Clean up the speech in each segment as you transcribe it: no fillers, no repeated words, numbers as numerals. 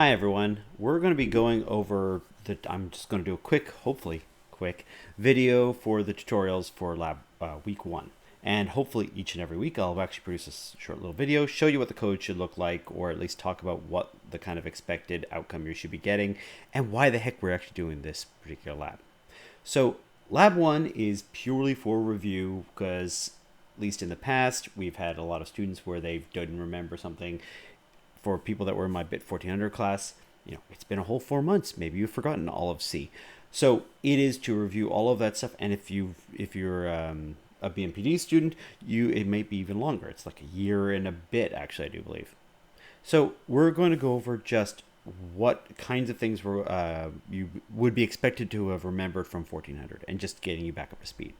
Hi everyone. We're going to be going over I'm just going to do a quick, hopefully quick, video for the tutorials for lab week 1. And hopefully each and every week I'll actually produce a short little video, show you what the code should look like, or at least talk about what the kind of expected outcome you should be getting, and why the heck we're actually doing this particular lab. So lab 1 is purely for review because, at least in the past, we've had a lot of students where they didn't remember something. For people that were in my Bit 1400 class, it's been a whole 4 months. Maybe you've forgotten all of C. So it is to review all of that stuff. And if you're a BMPD student, it may be even longer. It's like a year and a bit, actually, I do believe. So we're going to go over just what kinds of things you would be expected to have remembered from 1400 and just getting you back up to speed.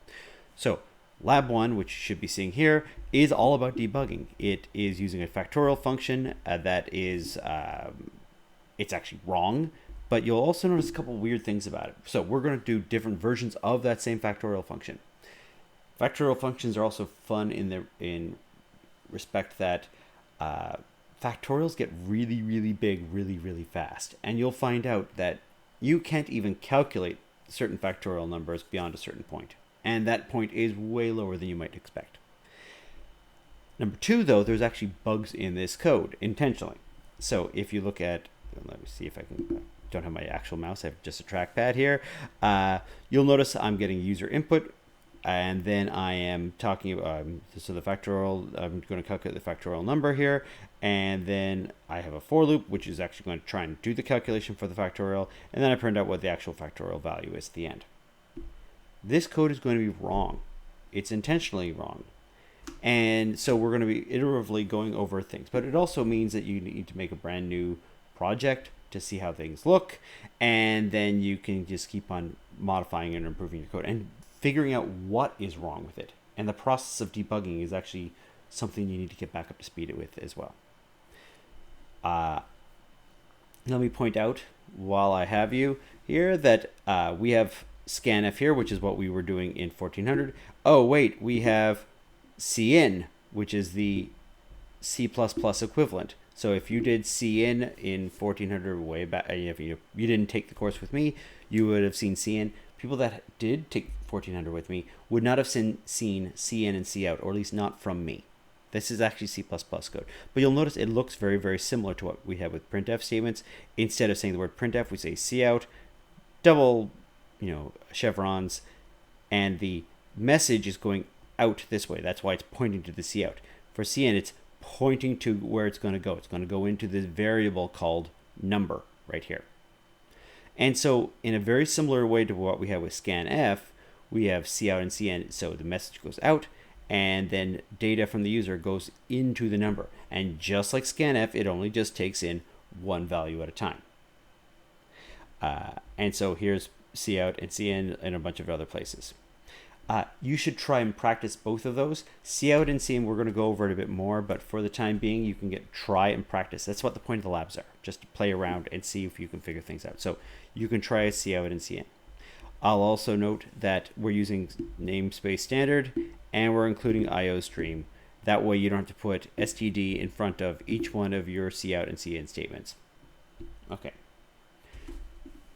So Lab 1, which you should be seeing here, is all about debugging. It is using a factorial function that is, it's actually wrong, but you'll also notice a couple weird things about it. So we're going to do different versions of that same factorial function. Factorial functions are also fun in respect that factorials get really, really big really, really fast. And you'll find out that you can't even calculate certain factorial numbers beyond a certain point. And that point is way lower than you might expect. Number 2, though, there's actually bugs in this code intentionally. So if you look at, let me see if I can, don't have my actual mouse, I have just a trackpad here. You'll notice I'm getting user input, and then I am talking about, so the factorial, I'm going to calculate the factorial number here, and then I have a for loop, which is actually going to try and do the calculation for the factorial, and then I print out what the actual factorial value is at the end. This code is going to be wrong. It's intentionally wrong. And so we're going to be iteratively going over things. But it also means that you need to make a brand new project to see how things look. And then you can just keep on modifying and improving your code and figuring out what is wrong with it. And the process of debugging is actually something you need to get back up to speed with as well. Let me point out while I have you here that we have scanf here, which is what we were doing in 1400. Oh, wait, we have cin, which is the C++ equivalent. So if you did cin in 1400 way back, if you didn't take the course with me, you would have seen cin. People that did take 1400 with me would not have seen cin and cout, or at least not from me. This is actually C++ code. But you'll notice it looks very, very similar to what we have with printf statements. Instead of saying the word printf, we say cout, double chevrons, and the message is going out this way. That's why it's pointing to the cout. For cin, it's pointing to where it's going to go. It's going to go into this variable called number right here. And so in a very similar way to what we have with scanf, we have cout and cin. So the message goes out, and then data from the user goes into the number. And just like scanf, it only just takes in one value at a time. And so here's cout and cin and a bunch of other places. You should try and practice both of those. Cout and cin, we're going to go over it a bit more, but for the time being, you can try and practice. That's what the point of the labs are, just to play around and see if you can figure things out. So you can try cout and cin. I'll also note that we're using namespace standard, and we're including IO stream. That way you don't have to put std in front of each one of your cout and cin statements. Okay.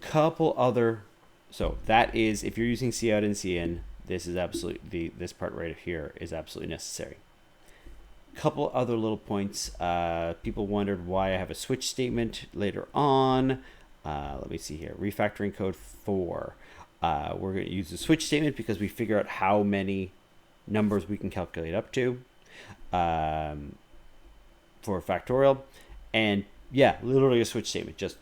Couple other, so that is, if you're using cout and cin, this is absolutely, this part right here is absolutely necessary. Couple other little points. People wondered why I have a switch statement later on. Let me see here. Refactoring code 4. We're going to use the switch statement because we figure out how many numbers we can calculate up to for factorial. And yeah, literally a switch statement, just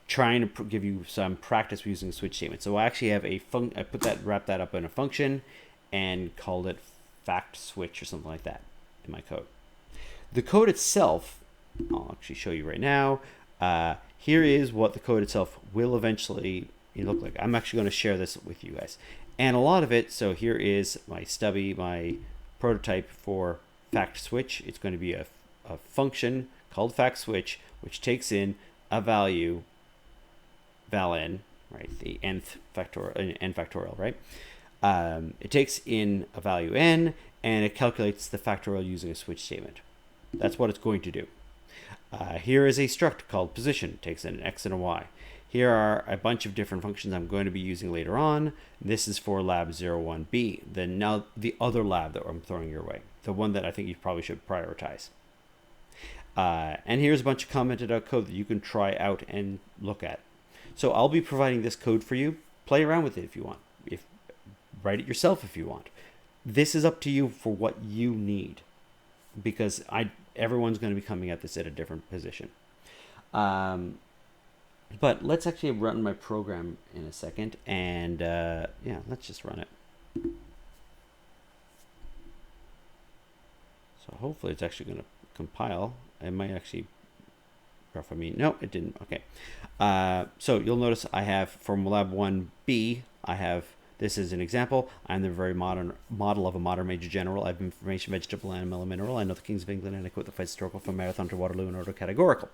trying to give you some practice using switch statement. So I actually have I wrap that up in a function and called it fact switch or something like that in my code. The code itself, I'll actually show you right now. Here is what the code itself will eventually look like. I'm actually going to share this with you guys. And a lot of it, so here is my stubby, my prototype for fact switch. It's going to be a function called fact switch, which takes in a value, val_n, right? The nth factorial, n factorial, right? It takes in a value n, and it calculates the factorial using a switch statement. That's what it's going to do. Here is a struct called position. It takes an X and a Y. Here are a bunch of different functions I'm going to be using later on. This is for lab 01B, now the other lab that I'm throwing your way, the one that I think you probably should prioritize. And here's a bunch of commented out code that you can try out and look at. So I'll be providing this code for you. Play around with it if you want. Write it yourself if you want. This is up to you for what you need, because everyone's going to be coming at this at a different position. But let's actually run my program in a second, and yeah, let's just run it. So hopefully it's actually going to compile. It might actually graph me. No, it didn't. Okay. So you'll notice I have from lab 1B, this is an example. I'm the very modern model of a modern major general. I have information, vegetable, animal, and mineral. I know the kings of England, and I quote the fights historical from Marathon to Waterloo in order categorical.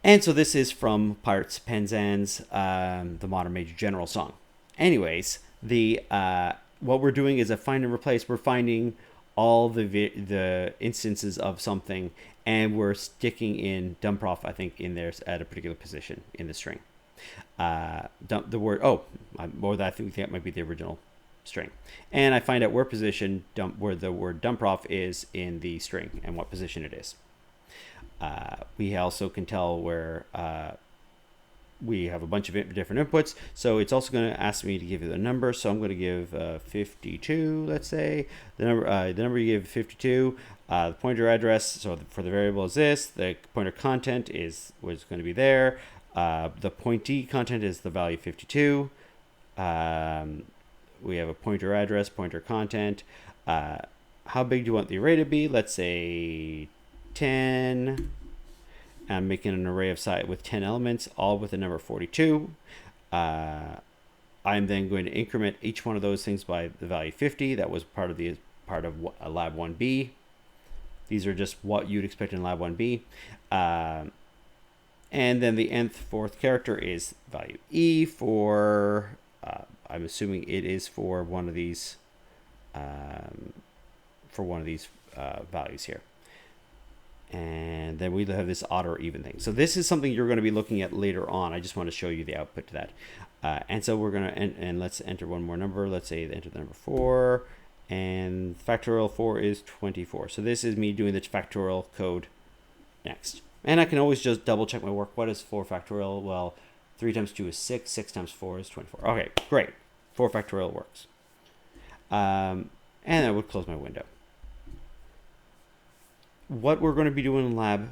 And so this is from Pirates Penzance, the Modern Major General song. Anyways, what we're doing is a find and replace. We're finding all the instances of something, and we're sticking in dumbprof, I think, in there at a particular position in the string. The word, I think that might be the original string. And I find out where the word dumbprof is in the string and what position it is. We also can tell where we have a bunch of different inputs. So it's also going to ask me to give you the number. So I'm going to give 52, let's say. The number you give 52. The pointer address, so for the variable is this. The pointer content is what's going to be there. The pointee content is the value 52. We have a pointer address, pointer content. How big do you want the array to be? Let's say 10. I'm making an array of size with 10 elements, all with the number 42. I'm then going to increment each one of those things by the value 50. That was part of lab 1B. These are just what you'd expect in lab 1B. And then the fourth character is value E for, I'm assuming it is for one of these values here. And then we have this odd or even thing. So this is something you're going to be looking at later on. I just want to show you the output to that. And so we're going to, and let's enter one more number. Let's say enter the number 4, and factorial 4 is 24. So this is me doing the factorial code next. And I can always just double check my work. What is 4 factorial? Well, 3 times 2 is 6. 6 times 4 is 24. Okay, great. 4 factorial works. And I would close my window. What we're going to be doing in lab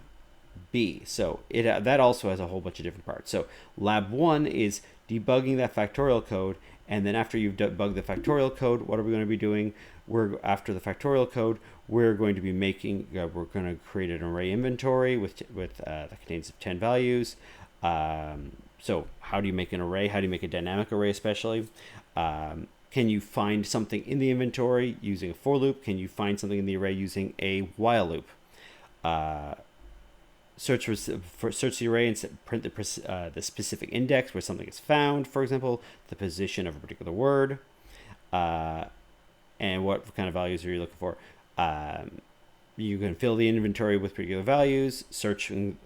B. So that also has a whole bunch of different parts. So lab 1 is debugging that factorial code. And then after you've debugged the factorial code, what are we going to be doing? After the factorial code, we're going to be we're going to create an array inventory that contains 10 values. So how do you make an array? How do you make a dynamic array especially? Can you find something in the inventory using a for loop? Can you find something in the array using a while loop? Search the array and print the specific index where something is found, for example, the position of a particular word, and what kind of values are you looking for. You can fill the inventory with particular values, searching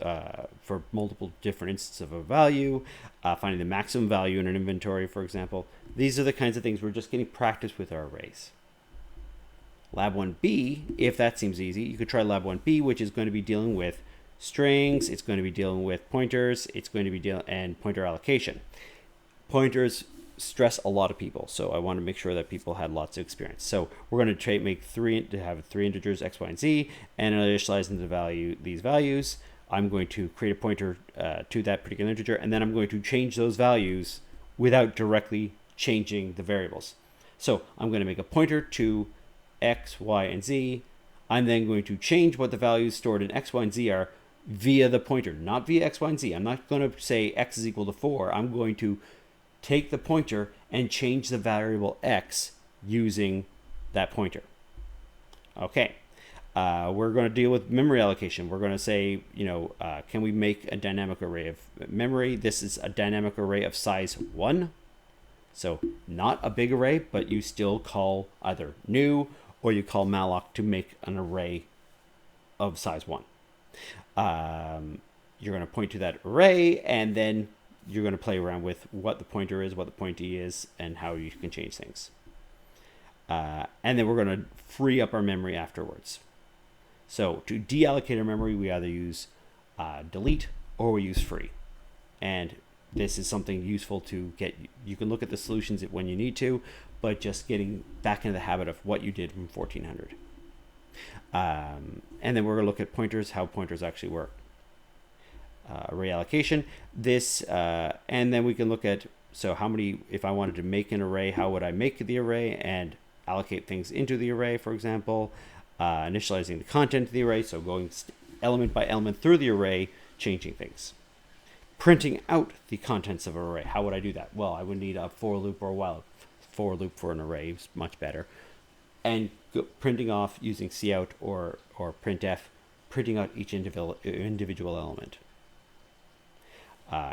for multiple different instances of a value, finding the maximum value in an inventory, for example. These are the kinds of things we're just getting practice with our arrays. Lab 1B, if that seems easy, you could try Lab 1B, which is going to be dealing with strings, it's going to be dealing with pointers, it's going to be and pointer allocation. Pointers stress a lot of people, so I want to make sure that people had lots of experience. So we're going to have 3 integers x, y, and z, and initialize into these values. I'm going to create a pointer to that particular integer, and then I'm going to change those values without directly changing the variables. So I'm going to make a pointer to x, y, and z. I'm then going to change what the values stored in x, y, and z are via the pointer, not via x, y, and z. I'm not going to say x is equal to 4. I'm going to take the pointer and change the variable x using that pointer. Okay. We're going to deal with memory allocation. We're going to say, can we make a dynamic array of memory? This is a dynamic array of size 1. So not a big array, but you still call either new or you call malloc to make an array of size 1. You're going to point to that array, and then you're going to play around with what the pointer is, what the pointee is, and how you can change things. And then we're going to free up our memory afterwards. So to deallocate our memory, we either use delete or we use free. And this is something useful to get. You can look at the solutions when you need to, but just getting back into the habit of what you did from 1400. And then we're going to look at pointers, how pointers actually work. Array allocation, this, and then we can look at, so how many, if I wanted to make an array, how would I make the array and allocate things into the array, for example, initializing the content of the array, so going element by element through the array, changing things. Printing out the contents of an array, how would I do that? Well, I would need a for loop or a while for loop for an array, is much better. And printing off using cout or printf, printing out each individual element.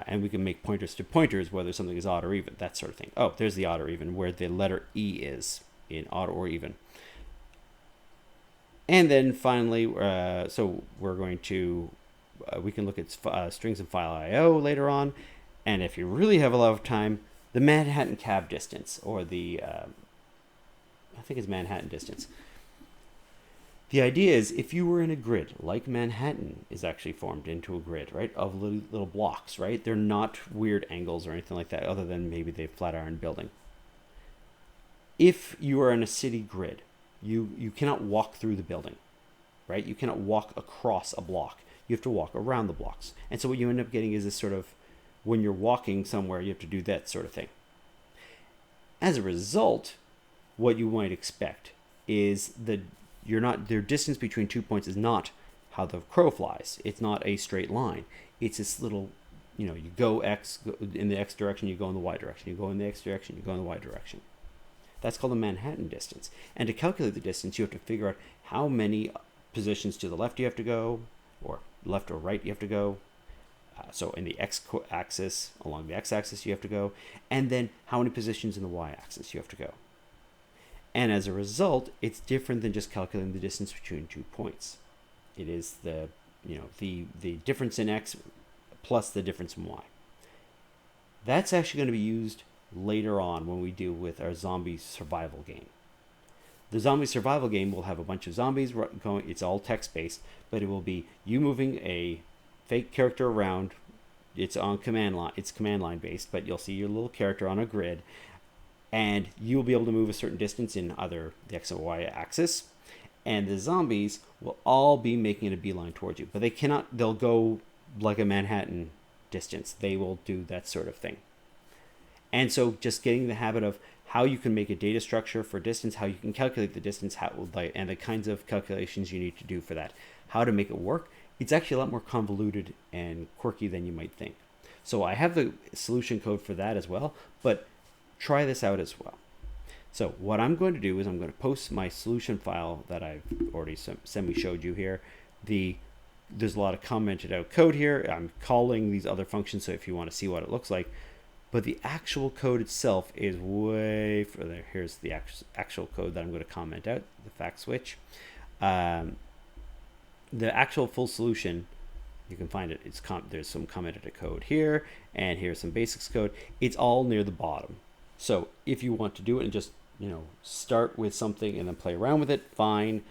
And we can make pointers to pointers, whether something is odd or even, that sort of thing. Oh, there's the odd or even, where the letter E is in odd or even. And then finally, so we're going to, we can look at strings and file IO later on. And if you really have a lot of time, the Manhattan cab distance, or the, I think it's Manhattan distance. The idea is, if you were in a grid, like Manhattan is actually formed into a grid, right, of little blocks, right? They're not weird angles or anything like that, other than maybe the Flatiron building. If you are in a city grid, you cannot walk through the building, right? You cannot walk across a block. You have to walk around the blocks. And so what you end up getting is this sort of, when you're walking somewhere, you have to do that sort of thing. As a result, what you might expect is their distance between 2 points is not how the crow flies. It's not a straight line. It's this little, you go in the X direction, you go in the Y direction. You go in the X direction, you go in the Y direction. That's called the Manhattan distance. And to calculate the distance, you have to figure out how many positions to the left you have to go, or left or right you have to go. So in the X axis, along the X axis you have to go, and then how many positions in the Y axis you have to go. And as a result, it's different than just calculating the distance between 2 points. It is the difference in X plus the difference in Y. That's actually going to be used later on when we deal with our zombie survival game. The zombie survival game will have a bunch of zombies going. It's all text-based, but it will be you moving a fake character around. It's on command line. It's command line based, but you'll see your little character on a grid, and you'll be able to move a certain distance in either the X or Y axis, and the zombies will all be making a beeline towards you, but they cannot. They'll go like a Manhattan distance. They will do that sort of thing. And so just getting the habit of how you can make a data structure for distance, how you can calculate the distance, and the kinds of calculations you need to do for that, how to make it work. It's actually a lot more convoluted and quirky than you might think. So I have the solution code for that as well, but try this out as well. So what I'm going to do is I'm going to post my solution file that I've already semi-showed you here. There's a lot of commented out code here. I'm calling these other functions, so if you want to see what it looks like. But the actual code itself is way further. Here's the actual code that I'm going to comment out, the fact switch. The actual full solution, you can find it. There's some commented code here, and here's some basics code. It's all near the bottom. So if you want to do it and just start with something and then play around with it, fine.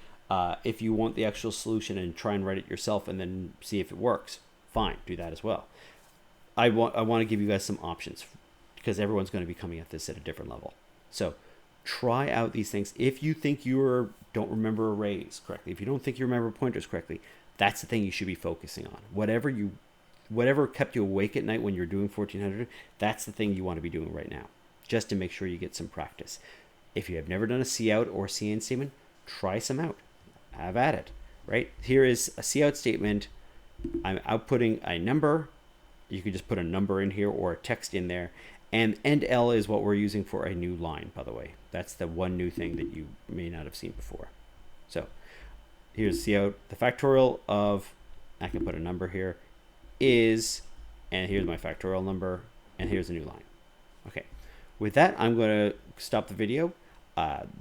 If you want the actual solution and try and write it yourself and then see if it works, fine, do that as well. I want to give you guys some options because everyone's going to be coming at this at a different level. So try out these things. If you think you don't remember arrays correctly, if you don't think you remember pointers correctly, that's the thing you should be focusing on. Whatever kept you awake at night when you're doing 1400, that's the thing you want to be doing right now, just to make sure you get some practice. If you have never done a cout or cin statement, try some out. Have at it, right? Here is a cout statement. I'm outputting a number. You can just put a number in here or a text in there. And end L is what we're using for a new line, by the way. That's the one new thing that you may not have seen before. So here's cout. The factorial of, I can put a number here, is, and here's my factorial number, and here's a new line. Okay. With that, I'm going to stop the video.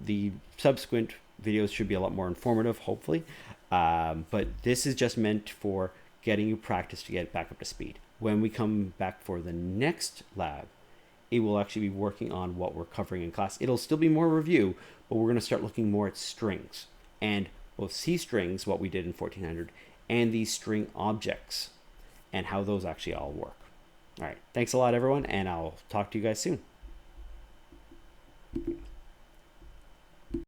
The subsequent videos should be a lot more informative, hopefully. But this is just meant for getting you practice to get back up to speed. When we come back for the next lab, it will actually be working on what we're covering in class. It'll still be more review, but we're going to start looking more at strings and both C strings, what we did in 1400, and these string objects and how those actually all work. All right. Thanks a lot, everyone, and I'll talk to you guys soon.